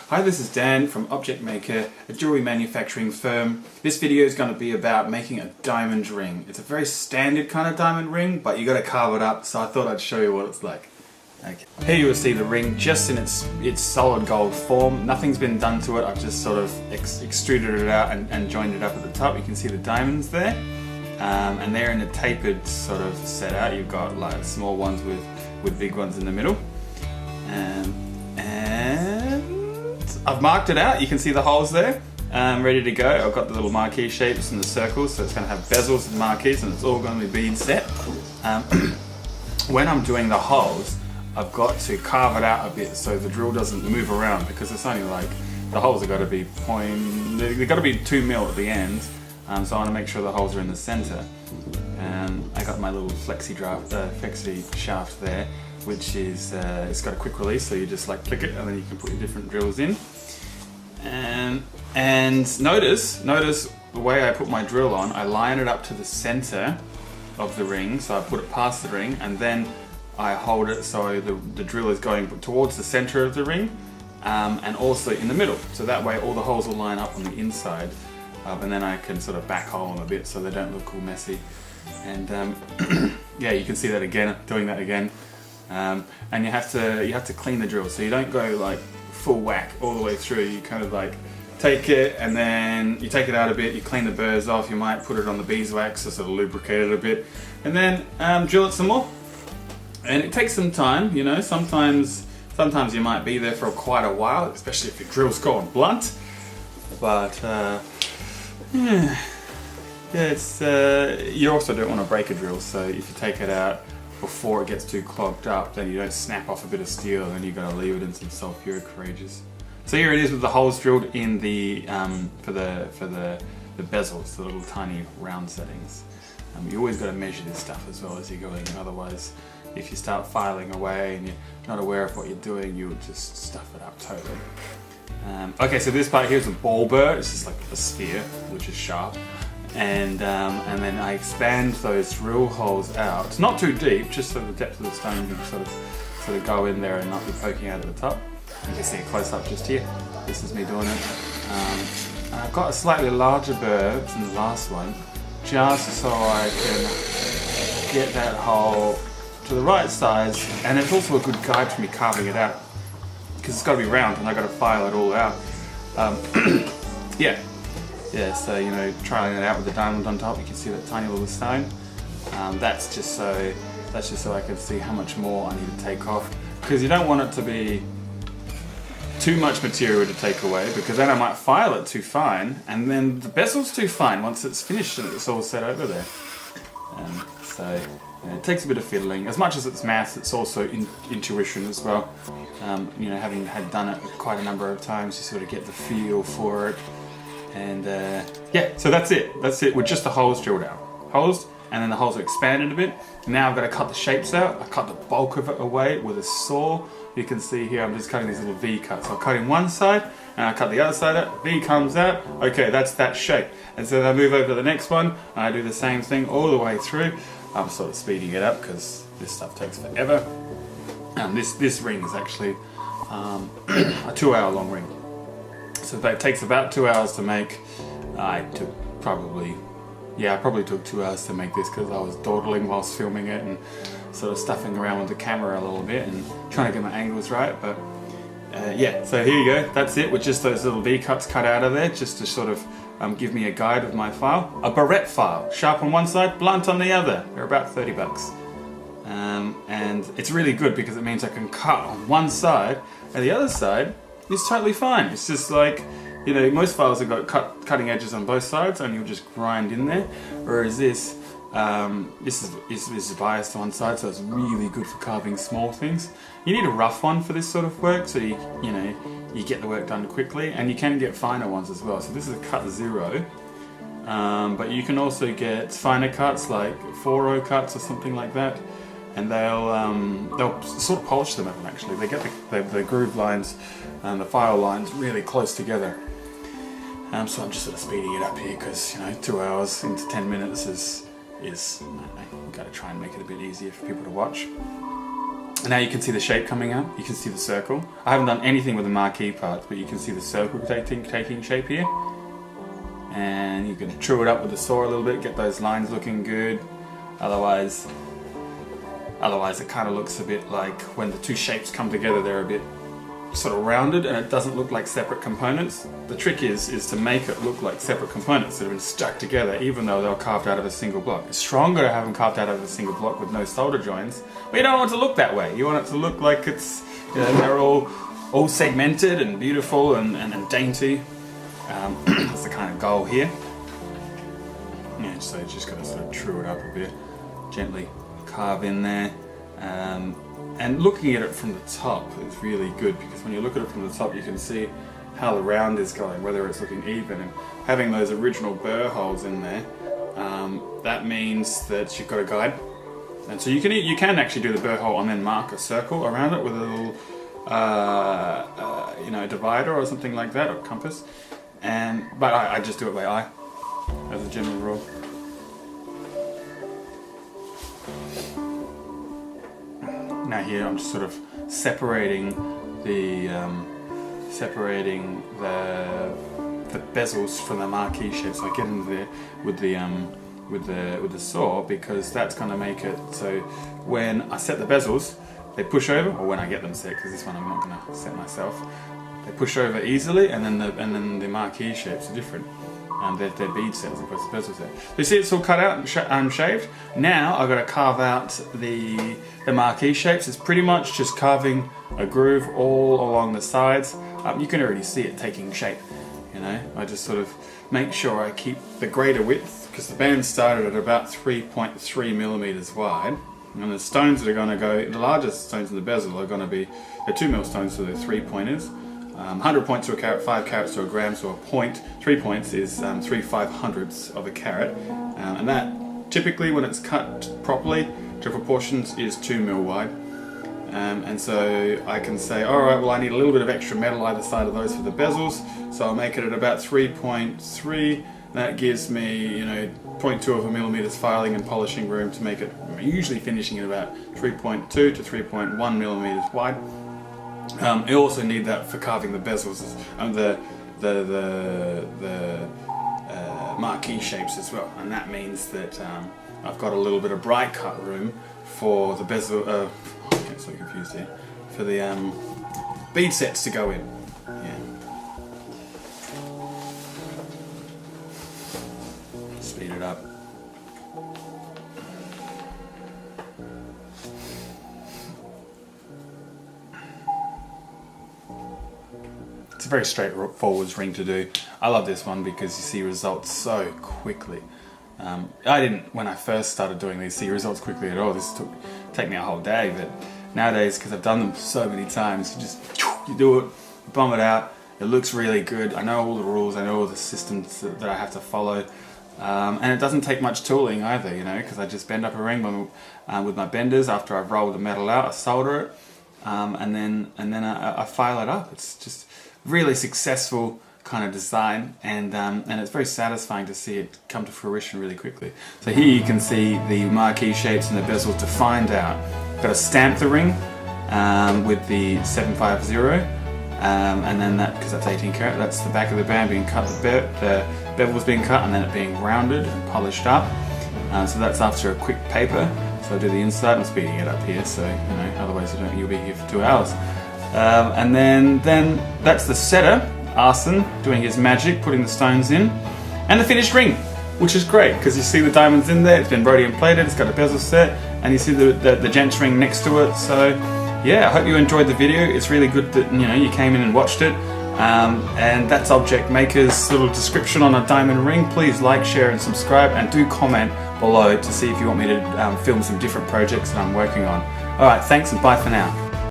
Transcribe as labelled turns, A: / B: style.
A: Hi, this is Dan from Object Maker, a jewelry manufacturing firm. This video is going to be about making a diamond ring. It's a very standard kind of diamond ring, but you got to carve it up, so I thought I'd show you what it's like. Okay. Here you will see the ring just in its solid gold form. Nothing's been done to it. I've just sort of extruded it out and joined it up at the top. You can see the diamonds there, and they're in a tapered sort of set out. You've got like small ones with big ones in the middle. And I've marked it out. You can see the holes there, ready to go. I've got the little marquee shapes and the circles, so it's going to have bezels and marquees, and it's all going to be bead set. When I'm doing the holes, I've got to carve it out a bit so the drill doesn't move around, because it's only like, the holes have got to be they've got to be 2 mil at the end, so I want to make sure the holes are in the center. I got my little flexi shaft there, which is it's got a quick release, so you just like click it and then you can put your different drills in. And notice the way I put my drill on, I line it up to the center of the ring, so I put it past the ring, and then I hold it so the drill is going towards the center of the ring, and also in the middle, so that way all the holes will line up on the inside, and then I can sort of back hole them a bit so they don't look all messy. And yeah, you can see that again, doing that again. And you have to clean the drill, so you don't go like full whack all the way through. You kind of like take it and then you take it out a bit, you clean the burrs off, you might put it on the beeswax to sort of lubricate it a bit, and then drill it some more. And it takes some time, you know. Sometimes you might be there for quite a while, especially if your drill's gone blunt. But yeah, it's you also don't want to break a drill, so if you take it out before it gets too clogged up, then you don't snap off a bit of steel, and then you've got to leave it in some sulfuric reagents. So here it is with the holes drilled in the for the bezels, the little tiny round settings. You always got to measure this stuff as well as you're going, otherwise if you start filing away and you're not aware of what you're doing, you would just stuff it up totally. Okay, so this part here is a ball burr. It's just like a sphere, which is sharp. And then I expand those drill holes out, not too deep, just so the depth of the stone can sort of go in there and not be poking out at the top. You can see a close up just here. This is me doing it. And I've got a slightly larger burr than the last one, just so I can get that hole to the right size, and it's also a good guide for me carving it out, because it's got to be round and I've got to file it all out. Yeah, so you know, trying it out with the diamond on top, you can see that tiny little stone. That's just so I can see how much more I need to take off, because you don't want it to be too much material to take away, because then I might file it too fine, and then the bezel's too fine once it's finished and it's all set over there. So it takes a bit of fiddling. As much as it's maths, it's also intuition as well. You know, having done it quite a number of times, you sort of get the feel for it. And yeah, so that's it with just the holes drilled out. Holes, and then the holes are expanded a bit. Now I've got to cut the shapes out. I cut the bulk of it away with a saw. You can see here I'm just cutting these little V cuts. I'll cut in one side and I cut the other side out. V comes out. Okay, that's that shape. And so then I move over to the next one and I do the same thing all the way through. I'm sort of speeding it up because this stuff takes forever. And this ring is actually a 2-hour long ring. So that takes about 2 hours to make. I probably took 2 hours to make this, because I was dawdling whilst filming it and sort of stuffing around with the camera a little bit and trying to get my angles right. But yeah, so here you go. That's it, with just those little V cuts cut out of there, just to sort of give me a guide of my file. A Barret file, sharp on one side, blunt on the other. They're about 30 bucks. And it's really good because it means I can cut on one side and the other side is totally fine. It's just like, you know, most files have got cutting edges on both sides and you'll just grind in there. Whereas this is biased to one side, so it's really good for carving small things. You need a rough one for this sort of work, so you get the work done quickly, and you can get finer ones as well. So this is a cut 0, but you can also get finer cuts like 4-0 cuts or something like that. And they'll sort of polish them up, actually. They get the groove lines and the file lines really close together. So I'm just sort of speeding it up here because, you know, 2 hours into 10 minutes is I've got to try and make it a bit easier for people to watch. And now you can see the shape coming out. You can see the circle. I haven't done anything with the marquee parts, but you can see the circle taking shape here. And you can true it up with the saw a little bit, get those lines looking good. Otherwise it kind of looks a bit like when the two shapes come together, they're a bit sort of rounded and it doesn't look like separate components. The trick is to make it look like separate components that have been stuck together, even though they're carved out of a single block. It's stronger to have them carved out of a single block with no solder joints, but you don't want it to look that way. You want it to look like it's, you know, they're all segmented and beautiful and dainty. That's the kind of goal here. Yeah, so you just got to sort of true it up a bit, gently carve in there. And looking at it from the top is really good, because when you look at it from the top you can see how the round is going, whether it's looking even, and having those original burr holes in there, that means that you've got a guide. And so you can actually do the burr hole and then mark a circle around it with a little you know, divider or something like that, or compass. But I just do it by eye as a general rule. Now here I'm just sort of separating the bezels from the marquee shape. So I get into there with the saw, because that's going to make it so when I set the bezels, they push over, or when I get them set, because this one I'm not going to set myself. They push over easily, and then the marquee shapes are different. They're bead sets as opposed to bezel sets. So you see it's all cut out and shaved. Now I've got to carve out the marquee shapes. It's pretty much just carving a groove all along the sides. You can already see it taking shape. You know, I just sort of make sure I keep the greater width, because the band started at about 3.3 millimeters wide. And the stones that are going to go, the largest stones in the bezel are going to be, they're 2 mil stones, so they're 3 pointers. 100 points to a carat, 5 carats to a gram, so a point, 3 points is 3 500ths of a carat. And that, typically when it's cut properly to proportions, is 2 mil wide. And so I can say, alright, well I need a little bit of extra metal either side of those for the bezels, so I'll make it at about 3.3. That gives me, you know, 0.2 of a millimeters filing and polishing room to make it, usually finishing at about 3.2 to 3.1 millimeters wide. You also need that for carving the bezels and the marquee shapes as well, and that means that I've got a little bit of bright cut room for the bezel. I'm getting so confused here. For the bead sets to go in. Yeah. Speed it up. It's a very straightforward ring to do. I love this one because you see results so quickly. I didn't, when I first started doing these, see results quickly at all. This take me a whole day, but nowadays, because I've done them so many times, you do it, you bomb it out, it looks really good. I know all the rules, I know all the systems that I have to follow. And it doesn't take much tooling either, you know, because I just bend up a ring with my benders after I've rolled the metal out, I solder it, and then I file it up. It's just really successful kind of design, and it's very satisfying to see it come to fruition really quickly. So here you can see the marquee shapes and the bezel defined out. Got to stamp the ring with the 750, and then that, because that's 18 karat, that's the back of the band being cut, the bevel's being cut, and then it being rounded and polished up. So that's after a quick paper. So I do the inside. I'm speeding it up here, so you know, otherwise you'll be here for 2 hours. And then that's the setter, Arson, doing his magic, putting the stones in, and the finished ring, which is great because you see the diamonds in there. It's been rhodium plated, it's got a bezel set, and you see the gents ring next to it. So yeah, I hope you enjoyed the video. It's really good that you came in and watched it. And that's Object Maker's little description on a diamond ring. Please like, share and subscribe, and do comment below to see if you want me to film some different projects that I'm working on. Alright, thanks and bye for now.